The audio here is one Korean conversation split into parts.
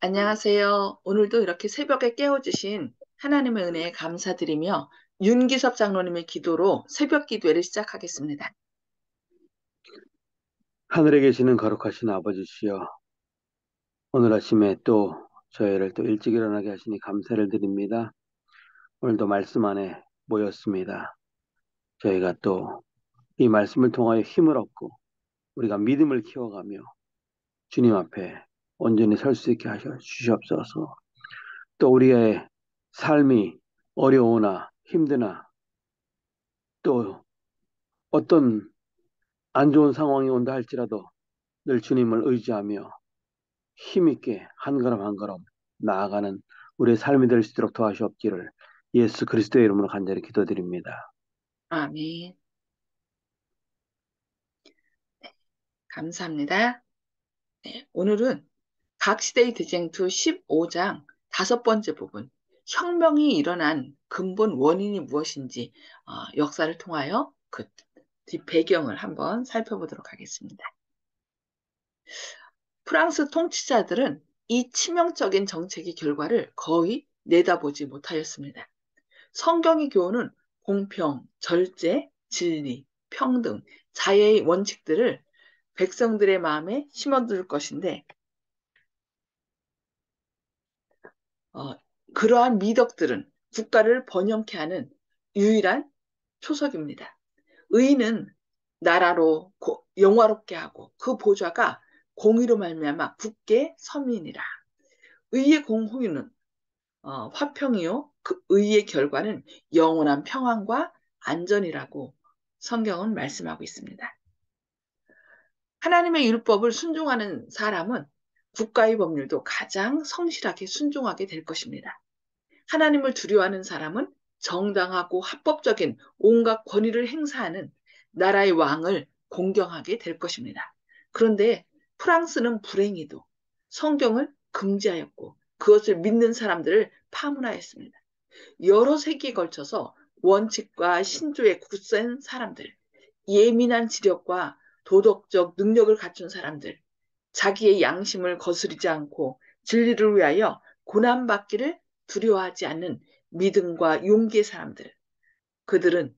안녕하세요. 오늘도 이렇게 새벽에 깨워주신 하나님의 은혜에 감사드리며 윤기섭 장로님의 기도로 새벽 기도회를 시작하겠습니다. 하늘에 계시는 거룩하신 아버지시여, 오늘 아침에 또 저희를 또 일찍 일어나게 하시니 감사를 드립니다. 오늘도 말씀 안에 모였습니다. 저희가 또 이 말씀을 통하여 힘을 얻고 우리가 믿음을 키워가며 주님 앞에 온전히 설 수 있게 하셔 주시옵소서. 또 우리의 삶이 어려우나 힘드나 또 어떤 안 좋은 상황이 온다 할지라도 늘 주님을 의지하며 힘있게 한 걸음 한 걸음 나아가는 우리의 삶이 될 수 있도록 도와주옵기를 예수 그리스도의 이름으로 간절히 기도드립니다. 아멘. 감사합니다. 네, 오늘은 각시대의 대쟁투 15장 5번째 부분, 혁명이 일어난 근본 원인이 무엇인지 역사를 통하여 그 뒷배경을 한번 살펴보도록 하겠습니다. 프랑스 통치자들은 이 치명적인 정책의 결과를 거의 내다보지 못하였습니다. 성경의 교훈은 공평, 절제, 진리, 평등, 자유의 원칙들을 백성들의 마음에 심어둘 것인데, 어, 그러한 미덕들은 국가를 번영케 하는 유일한 초석입니다. 의인은 나라로 영화롭게 하고 그 보좌가 공의로 말미암아 굳게 서민이라. 의의 공훈은 화평이요. 그 의의 결과는 영원한 평안과 안전이라고 성경은 말씀하고 있습니다. 하나님의 율법을 순종하는 사람은 국가의 법률도 가장 성실하게 순종하게 될 것입니다. 하나님을 두려워하는 사람은 정당하고 합법적인 온갖 권위를 행사하는 나라의 왕을 공경하게 될 것입니다. 그런데 프랑스는 불행히도 성경을 금지하였고 그것을 믿는 사람들을 파문하였습니다. 여러 세기에 걸쳐서 원칙과 신조에 굳센 사람들, 예민한 지력과 도덕적 능력을 갖춘 사람들, 자기의 양심을 거스르지 않고 진리를 위하여 고난받기를 두려워하지 않는 믿음과 용기의 사람들, 그들은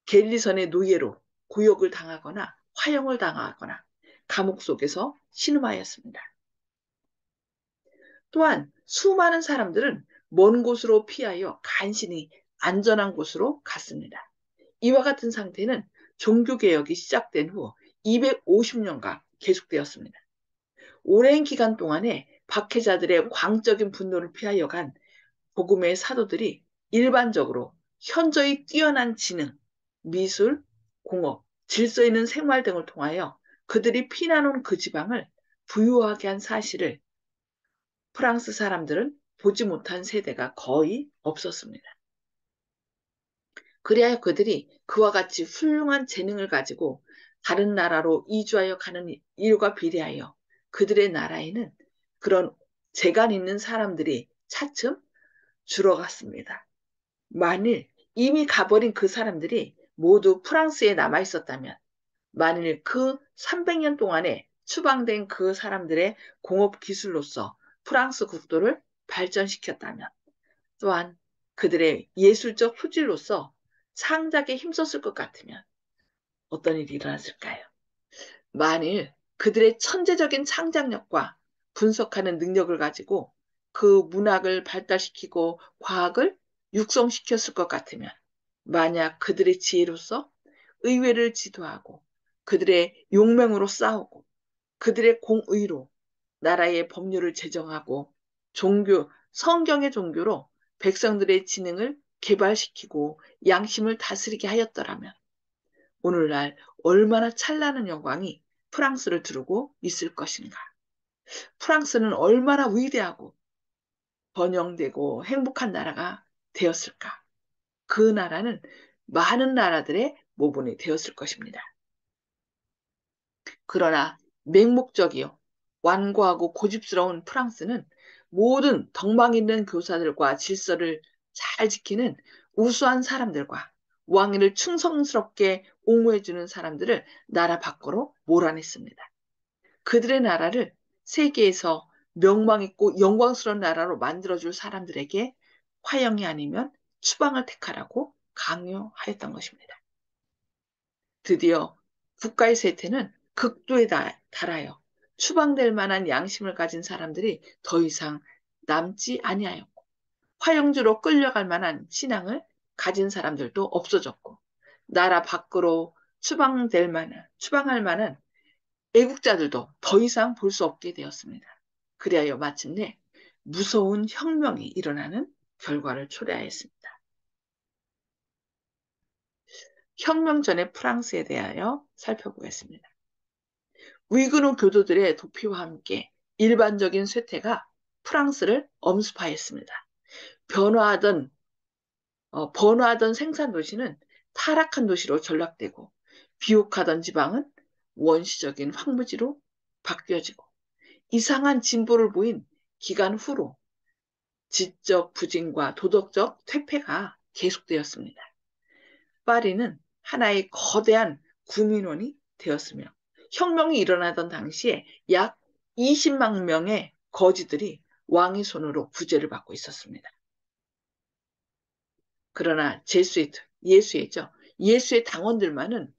겔리선의 노예로 구역을 당하거나 화형을 당하거나 감옥 속에서 신음하였습니다. 또한 수많은 사람들은 먼 곳으로 피하여 간신히 안전한 곳으로 갔습니다. 이와 같은 상태는 종교개혁이 시작된 후 250년간 계속되었습니다. 오랜 기간 동안에 박해자들의 광적인 분노를 피하여 간 복음의 사도들이 일반적으로 현저히 뛰어난 지능, 미술, 공업, 질서 있는 생활 등을 통하여 그들이 피난온 그 지방을 부유하게 한 사실을 프랑스 사람들은 보지 못한 세대가 거의 없었습니다. 그래야 그들이 그와 같이 훌륭한 재능을 가지고 다른 나라로 이주하여 가는 일과 비례하여 그들의 나라에는 그런 재간 있는 사람들이 차츰 줄어갔습니다. 만일 이미 가버린 그 사람들이 모두 프랑스에 남아 있었다면, 만일 그 300년 동안에 추방된 그 사람들의 공업 기술로서 프랑스 국도를 발전시켰다면, 또한 그들의 예술적 소질로서 창작에 힘썼을 것 같으면 어떤 일이 일어났을까요? 만일 그들의 천재적인 창작력과 분석하는 능력을 가지고 그 문학을 발달시키고 과학을 육성시켰을 것 같으면, 만약 그들의 지혜로서 의회를 지도하고 그들의 용맹으로 싸우고 그들의 공의로 나라의 법률을 제정하고 성경의 종교로 백성들의 지능을 개발시키고 양심을 다스리게 하였더라면 오늘날 얼마나 찬란한 영광이 프랑스를 두르고 있을 것인가. 프랑스는 얼마나 위대하고 번영되고 행복한 나라가 되었을까. 그 나라는 많은 나라들의 모본이 되었을 것입니다. 그러나 맹목적이요, 완고하고 고집스러운 프랑스는 모든 덕망 있는 교사들과 질서를 잘 지키는 우수한 사람들과 왕위를 충성스럽게 옹호해주는 사람들을 나라 밖으로 몰아냈습니다. 그들의 나라를 세계에서 명망 있고 영광스러운 나라로 만들어줄 사람들에게 화형이 아니면 추방을 택하라고 강요하였던 것입니다. 드디어 국가의 세태는 극도에 달하여 추방될 만한 양심을 가진 사람들이 더 이상 남지 아니하였고 화영주로 끌려갈 만한 신앙을 가진 사람들도 없어졌고 나라 밖으로 추방할 만한 애국자들도 더 이상 볼 수 없게 되었습니다. 그리하여 마침내 무서운 혁명이 일어나는 결과를 초래하였습니다. 혁명 전의 프랑스에 대하여 살펴보겠습니다. 위그노 교도들의 도피와 함께 일반적인 쇠퇴가 프랑스를 엄습하였습니다. 변화하던 번화하던 생산 도시는 타락한 도시로 전락되고 비옥하던 지방은 원시적인 황무지로 바뀌어지고 이상한 진보를 보인 기간 후로 지적 부진과 도덕적 퇴폐가 계속되었습니다. 파리는 하나의 거대한 구민원이 되었으며 혁명이 일어나던 당시에 약 20만 명의 거지들이 왕의 손으로 구제를 받고 있었습니다. 그러나 예수회죠. 예수의 당원들만은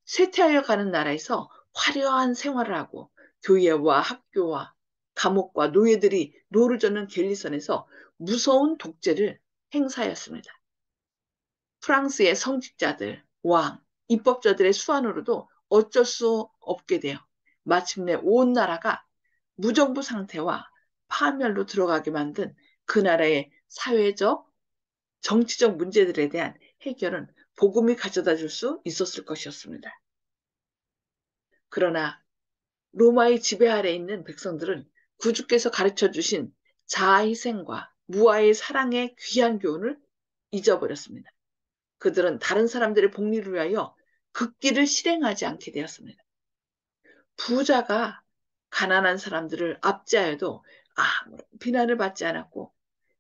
쇠퇴하여 가는 나라에서 화려한 생활을 하고 교회와 학교와 감옥과 노예들이 노를 젓는 갤리선에서 무서운 독재를 행사하였습니다. 프랑스의 성직자들, 왕, 입법자들의 수완으로도 어쩔 수 없게 되어 마침내 온 나라가 무정부 상태와 파멸로 들어가게 만든 그 나라의 사회적, 정치적 문제들에 대한 해결은 복음이 가져다 줄 수 있었을 것이었습니다. 그러나 로마의 지배 아래 있는 백성들은 구주께서 가르쳐 주신 자아희생과 무아의 사랑의 귀한 교훈을 잊어버렸습니다. 그들은 다른 사람들의 복리를 위하여 극기를 실행하지 않게 되었습니다. 부자가 가난한 사람들을 압제하여도 아무런 비난을 받지 않았고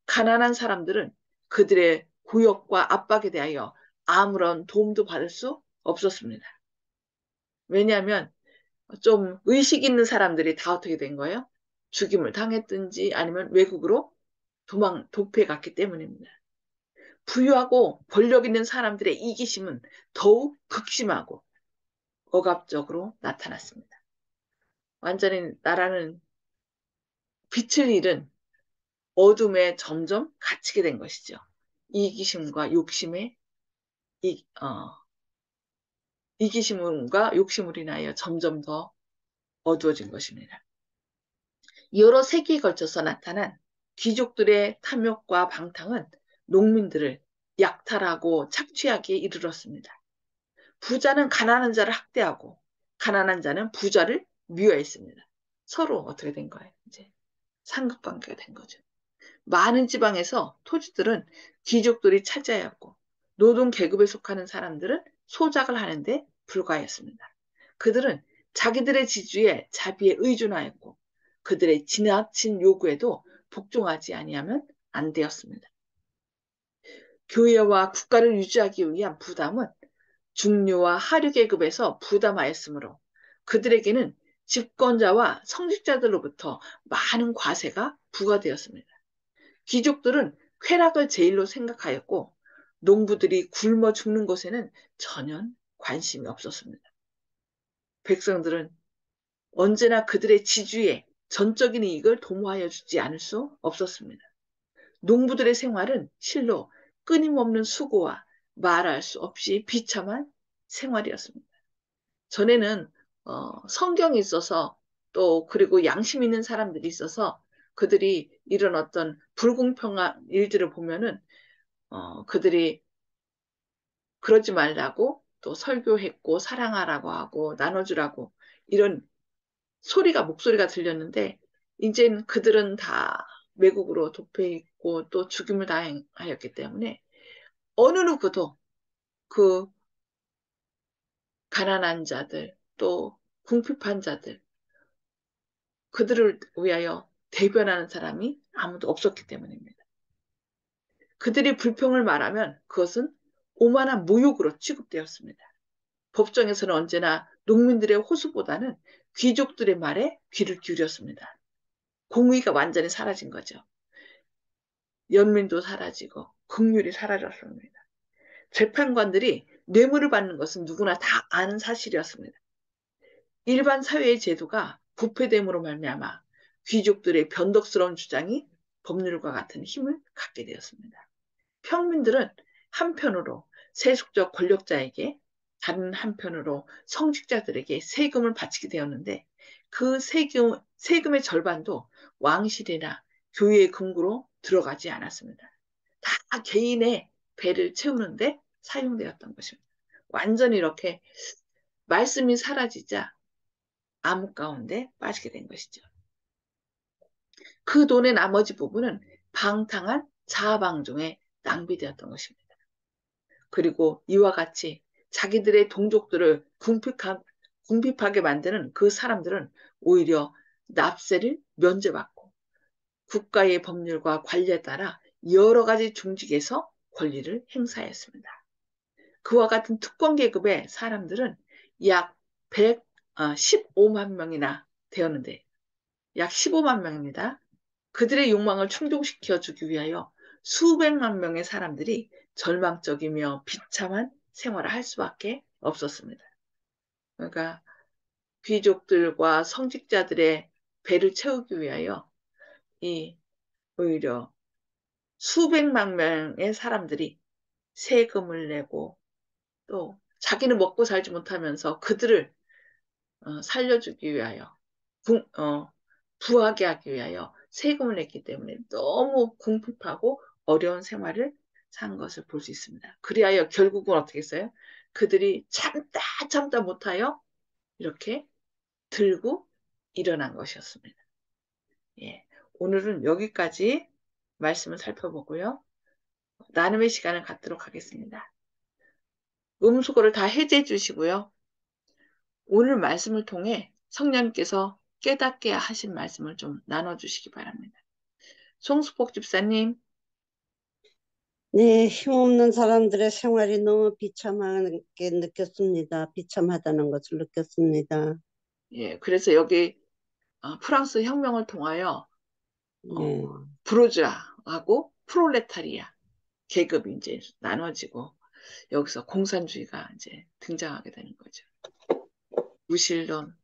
가난한 사람들은 그들의 고역과 압박에 대하여 아무런 도움도 받을 수 없었습니다. 왜냐하면 좀 의식 있는 사람들이 다 어떻게 된 거예요? 죽임을 당했든지 아니면 외국으로 도피해 갔기 때문입니다. 부유하고 권력 있는 사람들의 이기심은 더욱 극심하고 억압적으로 나타났습니다. 완전히 나라는 빛을 잃은 어둠에 점점 갇히게 된 것이죠. 이기심과 욕심에 이, 어, 이기심과 욕심으로 인하여 점점 더 어두워진 것입니다. 여러 세기에 걸쳐서 나타난 귀족들의 탐욕과 방탕은 농민들을 약탈하고 착취하기에 이르렀습니다. 부자는 가난한 자를 학대하고 가난한 자는 부자를 미워했습니다. 서로 어떻게 된 거예요? 이제 상급관계가 된 거죠. 많은 지방에서 토지들은 귀족들이 차지하였고 노동 계급에 속하는 사람들은 소작을 하는데 불과했습니다. 그들은 자기들의 지주에 자비에 의존하였고 그들의 지나친 요구에도 복종하지 아니하면 안 되었습니다. 교회와 국가를 유지하기 위한 부담은 중류와 하류 계급에서 부담하였으므로 그들에게는 집권자와 성직자들로부터 많은 과세가 부과되었습니다. 귀족들은 쾌락을 제일로 생각하였고 농부들이 굶어 죽는 것에는 전혀 관심이 없었습니다. 백성들은 언제나 그들의 지주에 전적인 이익을 도모하여 주지 않을 수 없었습니다. 농부들의 생활은 실로 끊임없는 수고와 말할 수 없이 비참한 생활이었습니다. 전에는 성경이 있어서 또 그리고 양심 있는 사람들이 있어서 그들이 이런 어떤 불공평한 일들을 보면은 그들이 그러지 말라고 또 설교했고 사랑하라고 하고 나눠주라고 이런 목소리가 들렸는데 이젠 그들은 다 외국으로 도피했고 또 죽임을 당하였기 때문에 어느 누구도 그 가난한 자들 또 궁핍한 자들 그들을 위하여 대변하는 사람이 아무도 없었기 때문입니다. 그들이 불평을 말하면 그것은 오만한 모욕으로 취급되었습니다. 법정에서는 언제나 농민들의 호소보다는 귀족들의 말에 귀를 기울였습니다. 공의가 완전히 사라진 거죠. 연민도 사라지고 긍휼이 사라졌습니다. 재판관들이 뇌물을 받는 것은 누구나 다 아는 사실이었습니다. 일반 사회의 제도가 부패됨으로 말미암아 귀족들의 변덕스러운 주장이 법률과 같은 힘을 갖게 되었습니다. 평민들은 한편으로 세속적 권력자에게, 다른 한편으로 성직자들에게 세금을 바치게 되었는데, 그 세금의 절반도 왕실이나 교회의 금고로 들어가지 않았습니다. 다 개인의 배를 채우는데 사용되었던 것입니다. 완전히 이렇게 말씀이 사라지자 암흑 가운데 빠지게 된 것이죠. 그 돈의 나머지 부분은 방탕한 자아방종에 낭비되었던 것입니다. 그리고 이와 같이 자기들의 동족들을 궁핍하게 만드는 그 사람들은 오히려 납세를 면제받고 국가의 법률과 관리에 따라 여러 가지 중직에서 권리를 행사했습니다. 그와 같은 특권 계급의 사람들은 약 115만 명이나 되었는데, 약 15만 명입니다. 그들의 욕망을 충족시켜 주기 위하여 수백만 명의 사람들이 절망적이며 비참한 생활을 할 수밖에 없었습니다. 그러니까 귀족들과 성직자들의 배를 채우기 위하여 이 오히려 수백만 명의 사람들이 세금을 내고 또 자기는 먹고 살지 못하면서 그들을 살려주기 위하여 부하게 하기 위하여 세금을 냈기 때문에 너무 궁핍하고 어려운 생활을 산 것을 볼 수 있습니다. 그리하여 결국은 어떻게 했어요? 그들이 참다 참다 못하여 이렇게 들고 일어난 것이었습니다. 예, 오늘은 여기까지 말씀을 살펴보고요. 나눔의 시간을 갖도록 하겠습니다. 음수거를 다 해제해 주시고요. 오늘 말씀을 통해 성령님께서 깨닫게 하신 말씀을 좀 나눠주시기 바랍니다. 송수복 집사님. 네, 힘없는 사람들의 생활이 너무 비참하게 느꼈습니다. 비참하다는 것을 느꼈습니다. 예, 그래서 여기 프랑스 혁명을 통하여 네, 부르주아하고 프롤레타리아 계급이 이제 나눠지고 여기서 공산주의가 이제 등장하게 되는 거죠. 무신론,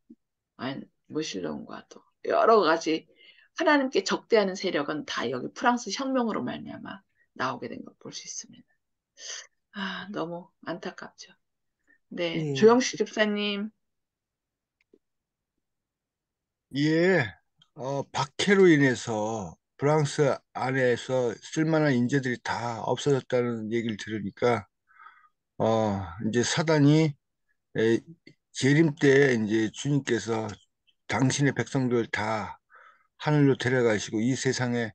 무신론과 또 여러 가지 하나님께 적대하는 세력은 다 여기 프랑스 혁명으로 말미암아 나오게 된 걸 볼 수 있습니다. 아, 너무 안타깝죠. 네, 네, 조영식 집사님. 예, 박해로 인해서 프랑스 안에서 쓸만한 인재들이 다 없어졌다는 얘기를 들으니까, 이제 사단이 에, 재림 때 이제 주님께서 당신의 백성들 다 하늘로 데려가시고 이 세상에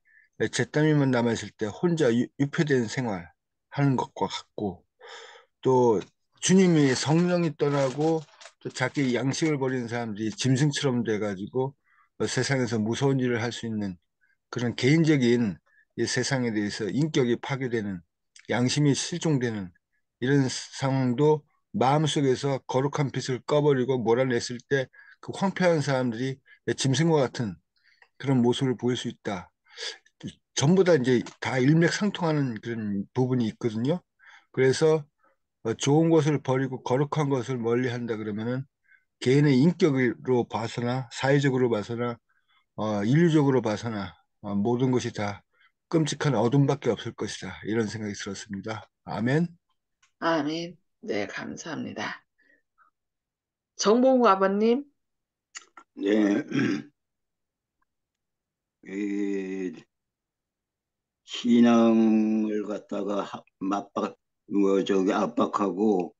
제 땀이만 남아있을 때 혼자 유폐된 생활 하는 것과 같고, 또 주님이 성령이 떠나고 또 자기 양식을 버리는 사람들이 짐승처럼 돼가지고 세상에서 무서운 일을 할 수 있는 그런 개인적인 이 세상에 대해서 인격이 파괴되는 양심이 실종되는 이런 상황도 마음속에서 거룩한 빛을 꺼버리고 몰아냈을 때 그 황폐한 사람들이 짐승과 같은 그런 모습을 보일 수 있다. 전부 다 이제 다 일맥상통하는 그런 부분이 있거든요. 그래서 좋은 것을 버리고 거룩한 것을 멀리 한다 그러면은 개인의 인격으로 봐서나 사회적으로 봐서나 인류적으로 봐서나 모든 것이 다 끔찍한 어둠밖에 없을 것이다. 이런 생각이 들었습니다. 아멘. 아멘. 네, 감사합니다. 정봉구 아버님. 네, 이 신앙을 갖다가 압박하고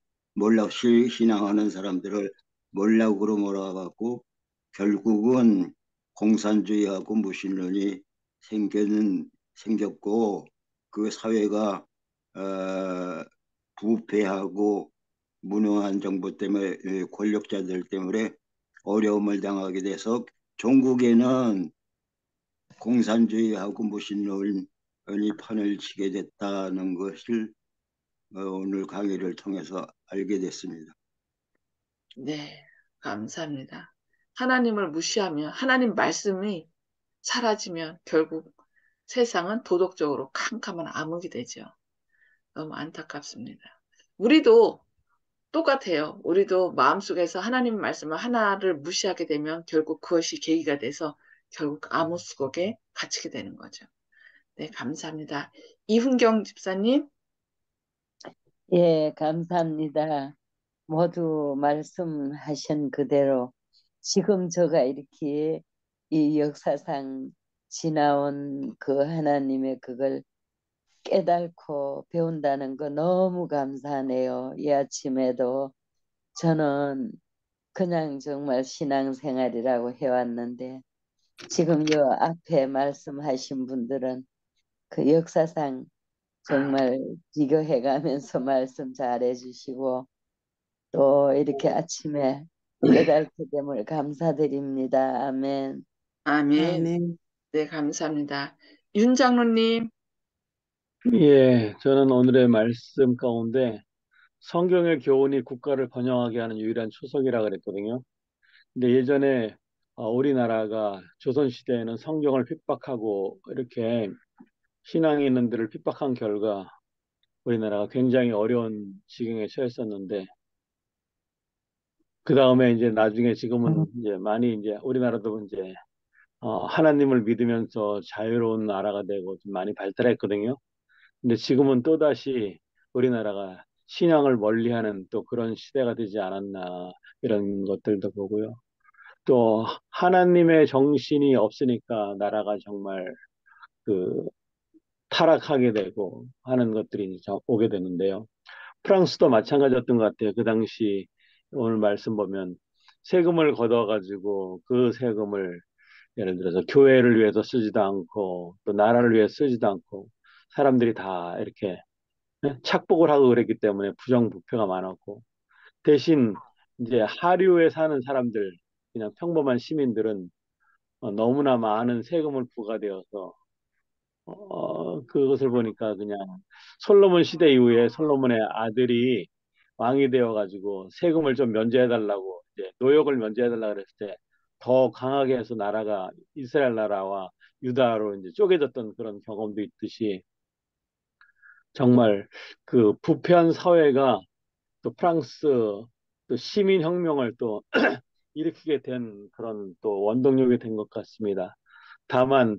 신앙하는 사람들을 몰락으로 몰아갖고 결국은 공산주의하고 무신론이 생겼고 그 사회가 부패하고 무능한 정부 때문에 권력자들 때문에 어려움을 당하게 돼서 종국에는 공산주의하고 무신론이 판을 치게 됐다는 것을 오늘 강의를 통해서 알게 됐습니다. 네, 감사합니다. 하나님을 무시하면 하나님 말씀이 사라지면 결국 세상은 도덕적으로 캄캄한 암흑이 되죠. 너무 안타깝습니다. 우리도 똑같아요. 우리도 마음속에서 하나님 말씀을 하나를 무시하게 되면 결국 그것이 계기가 돼서 결국 암흑 속에 갇히게 되는 거죠. 네, 감사합니다. 이훈경 집사님. 예, 감사합니다. 모두 말씀하신 그대로 지금 제가 이렇게 이 역사상 지나온 그 하나님의 그걸 깨닫고 배운다는 거 너무 감사하네요. 이 아침에도 저는 그냥 정말 신앙생활이라고 해왔는데 지금 요 앞에 말씀하신 분들은 그 역사상 정말 비교해가면서 말씀 잘해주시고 또 이렇게 아침에 깨닫게 됨을 감사드립니다. 아멘. 아멘. 아멘. 네, 감사합니다. 윤 장로님. 예, 저는 오늘의 말씀 가운데 성경의 교훈이 국가를 번영하게 하는 유일한 초석이라 그랬거든요. 근데 예전에 우리나라가 조선시대에는 성경을 핍박하고 이렇게 신앙이 있는 들을 핍박한 결과 우리나라가 굉장히 어려운 지경에 처했었는데 그 다음에 이제 나중에 지금은 이제 많이 이제 우리나라도 이제 하나님을 믿으면서 자유로운 나라가 되고 좀 많이 발달했거든요. 근데 지금은 또다시 우리나라가 신앙을 멀리하는 또 그런 시대가 되지 않았나 이런 것들도 보고요. 또 하나님의 정신이 없으니까 나라가 정말 그 타락하게 되고 하는 것들이 이제 오게 되는데요. 프랑스도 마찬가지였던 것 같아요. 그 당시 오늘 말씀 보면 세금을 걷어가지고 그 세금을 예를 들어서 교회를 위해서 쓰지도 않고 또 나라를 위해 쓰지도 않고 사람들이 다 이렇게 착복을 하고 그랬기 때문에 부정부패가 많았고 대신 이제 하류에 사는 사람들 그냥 평범한 시민들은 너무나 많은 세금을 부과되어서 그것을 보니까 그냥 솔로몬 시대 이후에 솔로몬의 아들이 왕이 되어가지고 세금을 좀 면제해달라고 이제 노역을 면제해달라고 그랬을 때 더 강하게 해서 나라가 이스라엘 나라와 유다로 이제 쪼개졌던 그런 경험도 있듯이 정말 그 부패한 사회가 또 프랑스 또 시민혁명을 또 일으키게 된 그런 또 원동력이 된 것 같습니다. 다만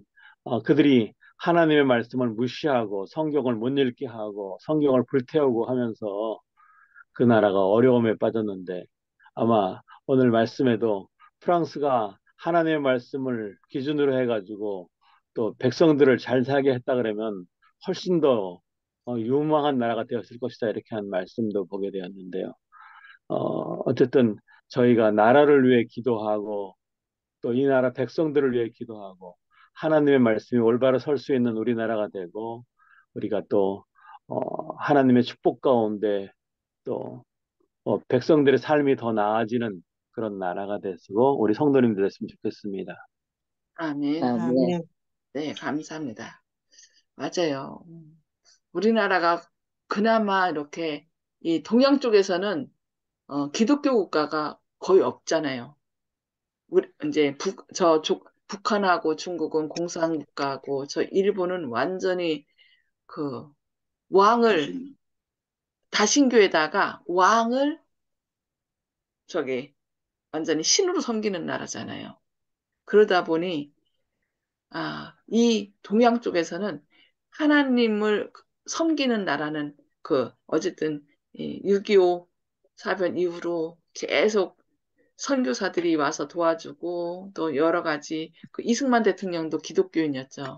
그들이 하나님의 말씀을 무시하고 성경을 못 읽게 하고 성경을 불태우고 하면서 그 나라가 어려움에 빠졌는데 아마 오늘 말씀에도 프랑스가 하나님의 말씀을 기준으로 해가지고 또 백성들을 잘 살게 했다 그러면 훨씬 더 유망한 나라가 되었을 것이다 이렇게 한 말씀도 보게 되었는데요. 어쨌든 저희가 나라를 위해 기도하고 또 이 나라 백성들을 위해 기도하고 하나님의 말씀이 올바로 설 수 있는 우리나라가 되고 우리가 또 하나님의 축복 가운데 또 백성들의 삶이 더 나아지는 그런 나라가 됐고 우리 성도님들 됐으면 좋겠습니다. 아멘. 아멘. 아멘. 네, 감사합니다. 맞아요. 우리나라가 그나마 이렇게 이 동양 쪽에서는 기독교 국가가 거의 없잖아요. 우리 이제 북한하고 중국은 공산국가고 저 일본은 완전히 그 왕을 다신 다신교에다가 왕을 저기 완전히 신으로 섬기는 나라잖아요. 그러다 보니 이 동양 쪽에서는 하나님을 섬기는 나라는 어쨌든 6.25 사변 이후로 계속 선교사들이 와서 도와주고 또 여러 가지 이승만 대통령도 기독교인이었죠.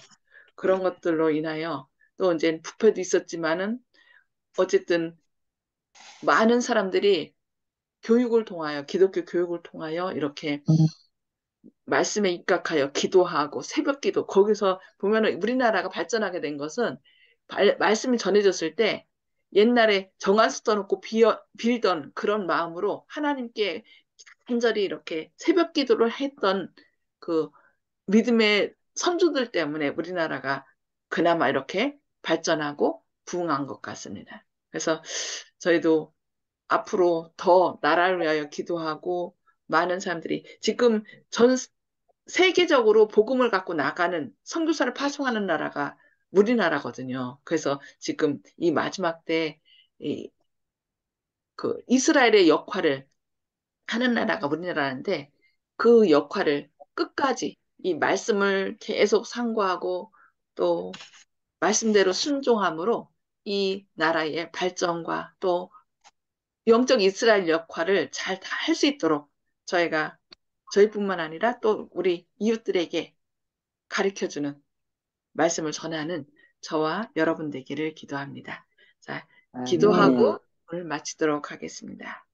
그런 것들로 인하여 또 이제 부패도 있었지만은 어쨌든 많은 사람들이 교육을 통하여 기독교 교육을 통하여 이렇게 말씀에 입각하여 기도하고 새벽 기도 거기서 보면은 우리나라가 발전하게 된 것은 말씀이 전해졌을 때 옛날에 정한수 떠놓고 빌던 그런 마음으로 하나님께 간절히 이렇게 새벽 기도를 했던 그 믿음의 선조들 때문에 우리나라가 그나마 이렇게 발전하고 부흥한 것 같습니다. 그래서 저희도 앞으로 더 나라를 위하여 기도하고 많은 사람들이 지금 전 세계적으로 복음을 갖고 나가는 선교사를 파송하는 나라가 우리나라거든요. 그래서 지금 이 마지막 때 그 이스라엘의 역할을 하는 나라가 우리나라인데 그 역할을 끝까지 이 말씀을 계속 상고하고 또 말씀대로 순종함으로 이 나라의 발전과 또 영적 이스라엘 역할을 잘 할 수 있도록 저희가 저희뿐만 아니라 또 우리 이웃들에게 가르쳐주는 말씀을 전하는 저와 여러분 되기를 기도합니다. 자, 기도하고 오늘 마치도록 하겠습니다.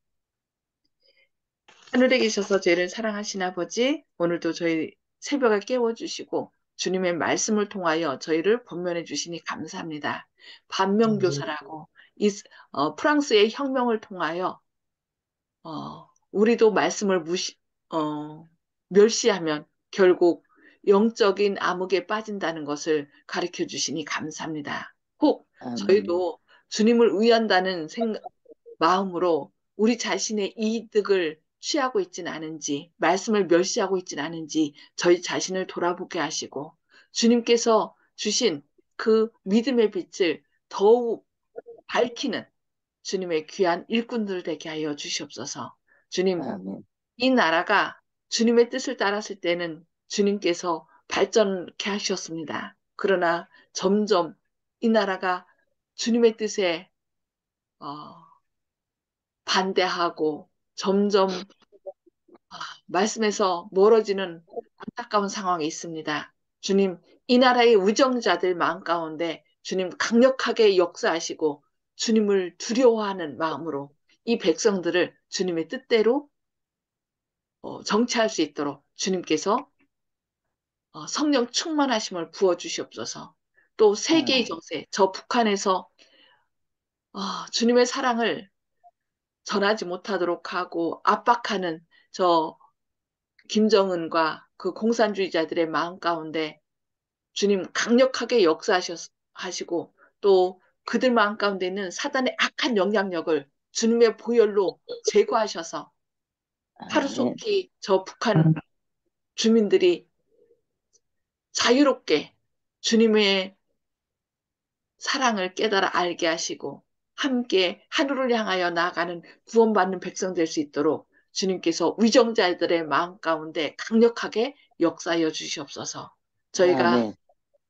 하늘에 계셔서 저희를 사랑하신 아버지, 오늘도 저희 새벽을 깨워주시고 주님의 말씀을 통하여 저희를 권면해 주시니 감사합니다. 반면교사라고 프랑스의 혁명을 통하여 우리도 말씀을 멸시하면 결국 영적인 암흑에 빠진다는 것을 가르쳐 주시니 감사합니다. 혹 저희도 주님을 의한다는 마음으로 우리 자신의 이득을 취하고 있진 않은지, 말씀을 멸시하고 있진 않은지 저희 자신을 돌아보게 하시고 주님께서 주신 그 믿음의 빛을 더욱 밝히는 주님의 귀한 일꾼들 되게 하여 주시옵소서. 주님, 이 나라가 주님의 뜻을 따랐을 때는 주님께서 발전케 하셨습니다. 그러나 점점 이 나라가 주님의 뜻에 반대하고 점점 말씀에서 멀어지는 안타까운 상황이 있습니다. 주님, 이 나라의 우정자들 마음 가운데 주님 강력하게 역사하시고 주님을 두려워하는 마음으로 이 백성들을 주님의 뜻대로 정치할 수 있도록 주님께서 성령 충만하심을 부어주시옵소서. 또 세계의 정세, 저 북한에서 주님의 사랑을 전하지 못하도록 하고 압박하는 저 김정은과 그 공산주의자들의 마음 가운데 주님 강력하게 역사하시고 또 그들 마음 가운데 있는 사단의 악한 영향력을 주님의 보혈로 제거하셔서 하루속히 저 북한 주민들이 자유롭게 주님의 사랑을 깨달아 알게 하시고 함께 하늘을 향하여 나아가는 구원받는 백성 될 수 있도록 주님께서 위정자들의 마음 가운데 강력하게 역사하여 주시옵소서. 저희가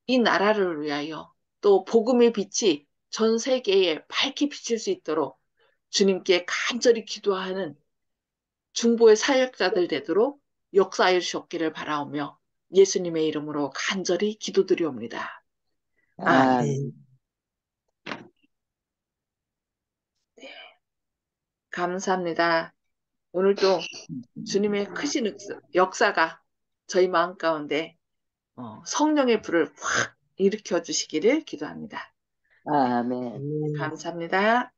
이 나라를 위하여 또 복음의 빛이 전 세계에 밝게 비칠 수 있도록 주님께 간절히 기도하는 중보의 사역자들 되도록 역사하여 주셨기를 바라오며 예수님의 이름으로 간절히 기도드리옵니다. 아멘. 감사합니다. 오늘도 주님의 크신 역사가 저희 마음 가운데 성령의 불을 확 일으켜 주시기를 기도합니다. 아멘. 감사합니다.